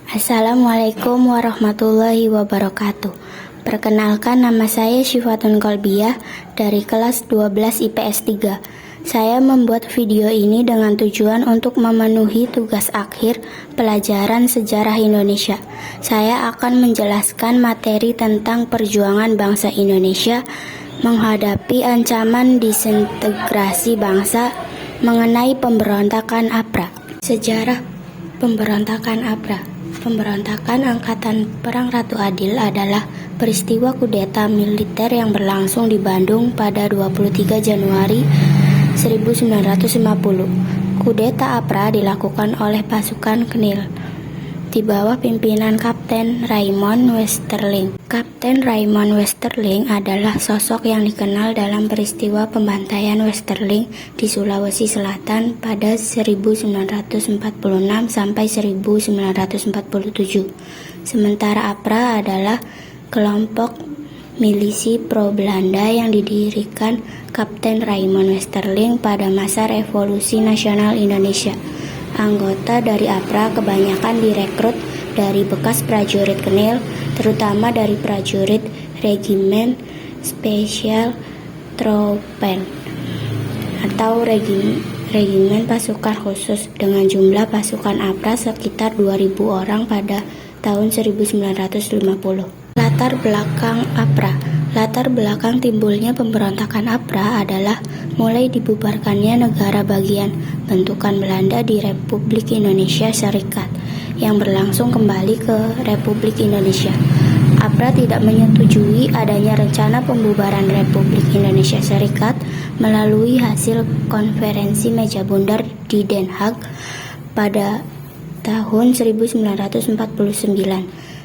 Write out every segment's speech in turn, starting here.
Assalamualaikum warahmatullahi wabarakatuh. Perkenalkan, nama saya Syifatun Kolbiah dari kelas 12 IPS 3. Saya membuat video ini dengan tujuan untuk memenuhi tugas akhir pelajaran sejarah Indonesia. Saya akan menjelaskan materi tentang perjuangan bangsa Indonesia menghadapi ancaman disintegrasi bangsa mengenai pemberontakan APRA. Sejarah pemberontakan APRA. Pemberontakan Angkatan Perang Ratu Adil adalah peristiwa kudeta militer yang berlangsung di Bandung pada 23 Januari 1950. Kudeta APRA dilakukan oleh pasukan Knil di bawah pimpinan Kapten Raymond Westerling. Kapten Raymond Westerling adalah sosok yang dikenal dalam peristiwa pembantaian Westerling di Sulawesi Selatan pada 1946 sampai 1947. Sementara APRA adalah kelompok milisi pro-Belanda yang didirikan Kapten Raymond Westerling pada masa Revolusi Nasional Indonesia. Anggota dari APRA kebanyakan direkrut dari bekas prajurit Knil, terutama dari prajurit Regimen Spesial Troepen atau Regimen Pasukan Khusus, dengan jumlah pasukan APRA sekitar 2.000 orang pada tahun 1950. Latar belakang APRA. Latar belakang timbulnya pemberontakan APRA adalah mulai dibubarkannya negara bagian bentukan Belanda di Republik Indonesia Serikat yang berlangsung kembali ke Republik Indonesia. APRA tidak menyetujui adanya rencana pembubaran Republik Indonesia Serikat melalui hasil konferensi meja bundar di Den Haag pada tahun 1949.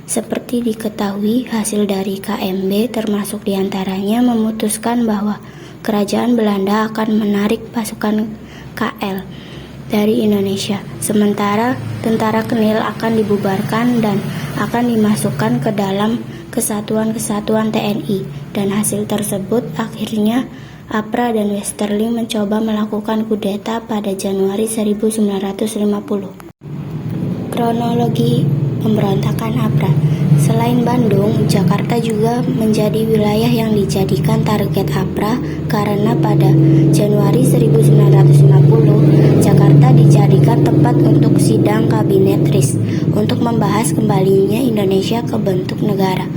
Seperti diketahui, hasil dari KMB termasuk diantaranya memutuskan bahwa kerajaan Belanda akan menarik pasukan KL dari Indonesia, sementara tentara Knil akan dibubarkan dan akan dimasukkan ke dalam kesatuan-kesatuan TNI. Dan hasil tersebut akhirnya APRA dan Westerling mencoba melakukan kudeta pada Januari 1950. Kronologi pemberontakan APRA. Selain Bandung, Jakarta juga menjadi wilayah yang dijadikan target APRA karena pada Januari 1950, Jakarta dijadikan tempat untuk sidang kabinet RIS untuk membahas kembalinya Indonesia ke bentuk negara.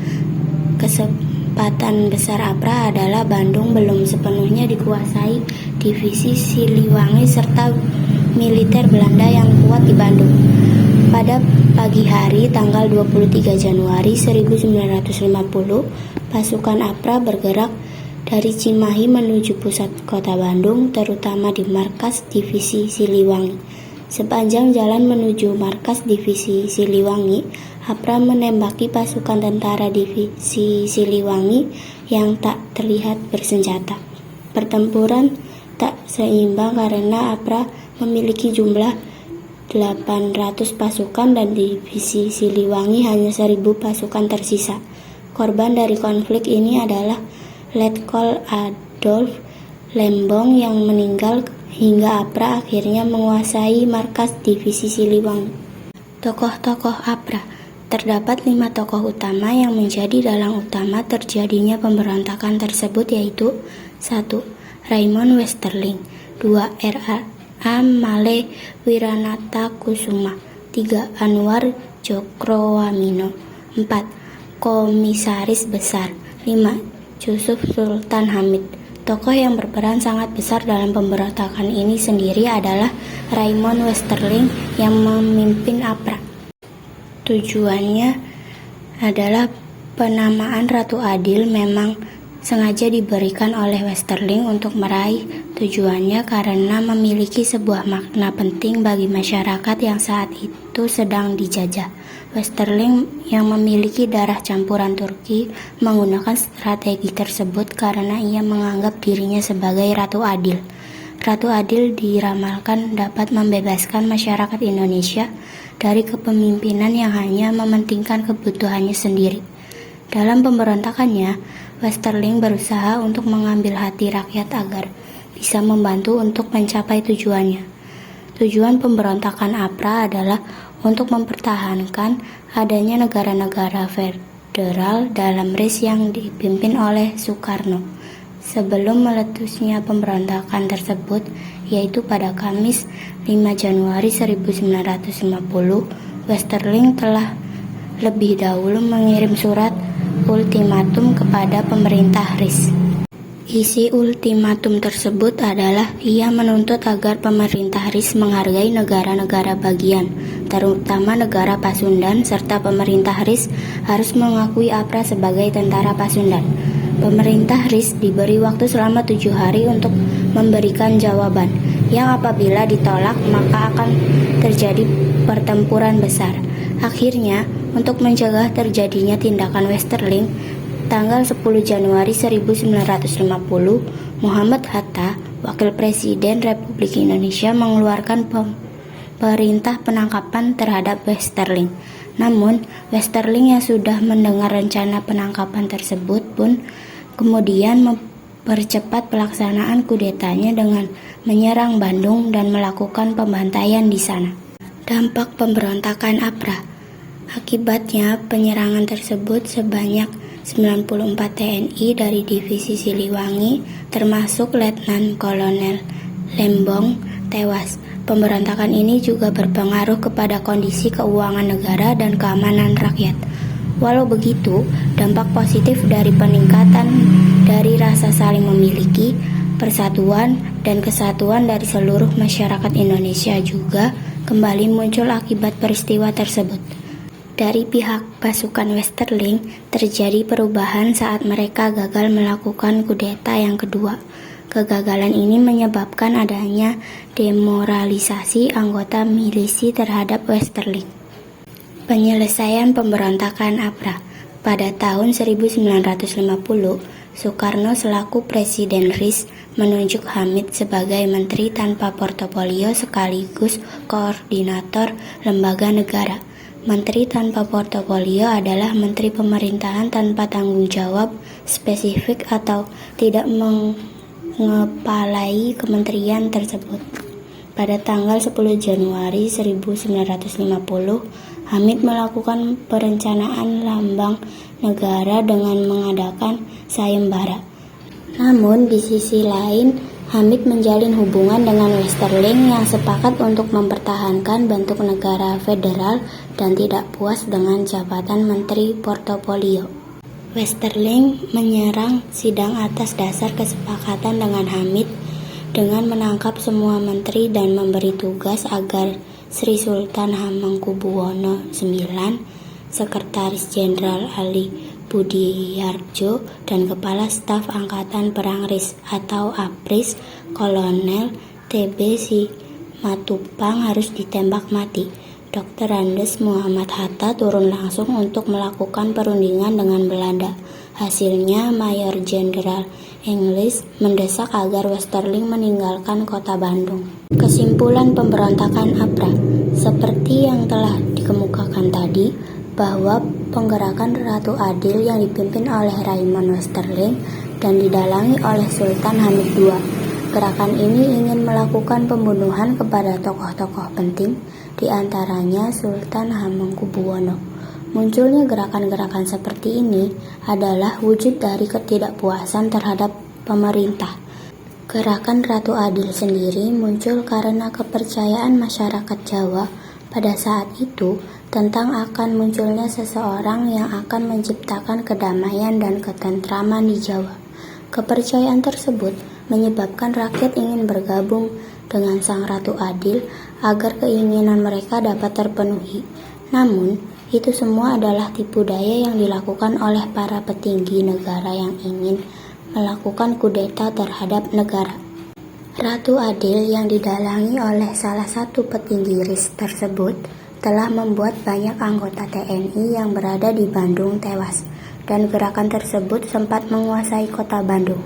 Kesempatan besar APRA adalah Bandung belum sepenuhnya dikuasai divisi Siliwangi serta militer Belanda yang kuat di Bandung. Pada pagi hari tanggal 23 Januari 1950, pasukan APRA bergerak dari Cimahi menuju pusat kota Bandung, terutama di markas divisi Siliwangi. Sepanjang jalan menuju markas divisi Siliwangi, APRA menembaki pasukan tentara divisi Siliwangi yang tak terlihat bersenjata. Pertempuran tak seimbang karena APRA memiliki jumlah 800 pasukan dan divisi Siliwangi hanya 1.000 pasukan tersisa. Korban dari konflik ini adalah Letkol Adolf Lembong yang meninggal hingga APRA akhirnya menguasai markas divisi Siliwangi. Tokoh-tokoh APRA. Terdapat 5 tokoh utama yang menjadi dalang utama terjadinya pemberontakan tersebut, yaitu 1. Raymond Westerling, 2. R.A. Male Wiranata Kusuma, 3. Anwar Djokroamino, 4. Komisaris Besar, 5. Yusuf Sultan Hamid. Tokoh yang berperan sangat besar dalam pemberontakan ini sendiri adalah Raymond Westerling yang memimpin APRA. Tujuannya adalah penamaan Ratu Adil memang sengaja diberikan oleh Westerling untuk meraih tujuannya karena memiliki sebuah makna penting bagi masyarakat yang saat itu sedang dijajah. Westerling yang memiliki darah campuran Turki menggunakan strategi tersebut karena ia menganggap dirinya sebagai Ratu Adil. Ratu Adil diramalkan dapat membebaskan masyarakat Indonesia dari kepemimpinan yang hanya mementingkan kebutuhannya sendiri. Dalam pemberontakannya, Westerling berusaha untuk mengambil hati rakyat agar bisa membantu untuk mencapai tujuannya. Tujuan pemberontakan APRA adalah untuk mempertahankan adanya negara-negara federal dalam RIS yang dipimpin oleh Soekarno. Sebelum meletusnya pemberontakan tersebut, yaitu pada Kamis 5 Januari 1950, Westerling telah lebih dahulu mengirim surat ultimatum kepada pemerintah RIS. Isi ultimatum tersebut adalah ia menuntut agar pemerintah RIS menghargai negara-negara bagian, terutama negara Pasundan, serta pemerintah RIS harus mengakui APRA sebagai tentara Pasundan. Pemerintah RIS diberi waktu selama 7 hari untuk memberikan jawaban, yang apabila ditolak maka akan terjadi pertempuran besar. Akhirnya, untuk mencegah terjadinya tindakan Westerling, tanggal 10 Januari 1950, Muhammad Hatta, Wakil Presiden Republik Indonesia, mengeluarkan perintah penangkapan terhadap Westerling. Namun, Westerling yang sudah mendengar rencana penangkapan tersebut pun kemudian mempercepat pelaksanaan kudetanya dengan menyerang Bandung dan melakukan pembantaian di sana. Dampak pemberontakan APRA. Akibatnya, penyerangan tersebut sebanyak 94 TNI dari Divisi Siliwangi, termasuk Letnan Kolonel Lembong, tewas. Pemberontakan ini juga berpengaruh kepada kondisi keuangan negara dan keamanan rakyat. Walau begitu, dampak positif dari peningkatan dari rasa saling memiliki, persatuan, dan kesatuan dari seluruh masyarakat Indonesia juga kembali muncul akibat peristiwa tersebut. Dari pihak pasukan Westerling, terjadi perubahan saat mereka gagal melakukan kudeta yang kedua. Kegagalan ini menyebabkan adanya demoralisasi anggota milisi terhadap Westerling. Penyelesaian pemberontakan APRA. Pada tahun 1950, Soekarno selaku Presiden RIS menunjuk Hamid sebagai Menteri tanpa portofolio sekaligus Koordinator Lembaga Negara. Menteri tanpa portofolio adalah menteri pemerintahan tanpa tanggung jawab spesifik atau tidak mengepalai kementerian tersebut. Pada tanggal 10 Januari 1950, Hamid melakukan perencanaan lambang negara dengan mengadakan sayembara. Namun di sisi lain, Hamid menjalin hubungan dengan Westerling yang sepakat untuk mempertahankan bentuk negara federal dan tidak puas dengan jabatan menteri portofolio. Westerling menyerang sidang atas dasar kesepakatan dengan Hamid dengan menangkap semua menteri dan memberi tugas agar Sri Sultan Hamengkubuwono IX, Sekretaris Jenderal Ali Budiyardjo, dan Kepala Staf Angkatan Perang RIS atau APRIS, Kolonel TB Simatupang harus ditembak mati. Dr. Andes Muhammad Hatta turun langsung untuk melakukan perundingan dengan Belanda. Hasilnya, Mayor Jenderal English mendesak agar Westerling meninggalkan kota Bandung. Kesimpulan pemberontakan APRA. Seperti yang telah dikemukakan tadi, bahwa penggerakan Ratu Adil yang dipimpin oleh Raymond Westerling dan didalangi oleh Sultan Hamid II. Gerakan ini ingin melakukan pembunuhan kepada tokoh-tokoh penting, di antaranya Sultan Hamengkubuwono. Munculnya gerakan-gerakan seperti ini adalah wujud dari ketidakpuasan terhadap pemerintah. Gerakan Ratu Adil sendiri muncul karena kepercayaan masyarakat Jawa pada saat itu tentang akan munculnya seseorang yang akan menciptakan kedamaian dan ketentraman di Jawa. Kepercayaan tersebut menyebabkan rakyat ingin bergabung dengan Sang Ratu Adil agar keinginan mereka dapat terpenuhi. Namun, itu semua adalah tipu daya yang dilakukan oleh para petinggi negara yang ingin melakukan kudeta terhadap negara. Ratu Adil yang didalangi oleh salah satu petinggi RIS tersebut telah membuat banyak anggota TNI yang berada di Bandung tewas, dan gerakan tersebut sempat menguasai kota Bandung.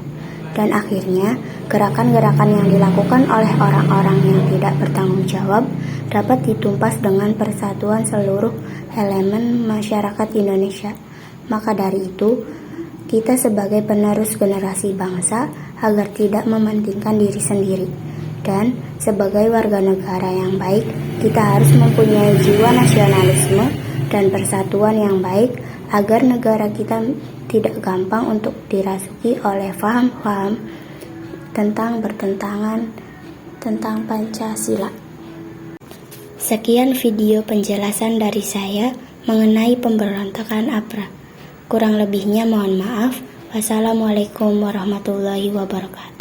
Dan akhirnya, gerakan-gerakan yang dilakukan oleh orang-orang yang tidak bertanggung jawab dapat ditumpas dengan persatuan seluruh elemen masyarakat Indonesia. Maka dari itu, kita sebagai penerus generasi bangsa agar tidak mementingkan diri sendiri, Dan sebagai warga negara yang baik, kita harus mempunyai jiwa nasionalisme dan persatuan yang baik agar negara kita tidak gampang untuk dirasuki oleh paham-paham tentang bertentangan tentang Pancasila. Sekian video penjelasan dari saya mengenai pemberontakan APRA. Kurang lebihnya mohon maaf. Wassalamualaikum warahmatullahi wabarakatuh.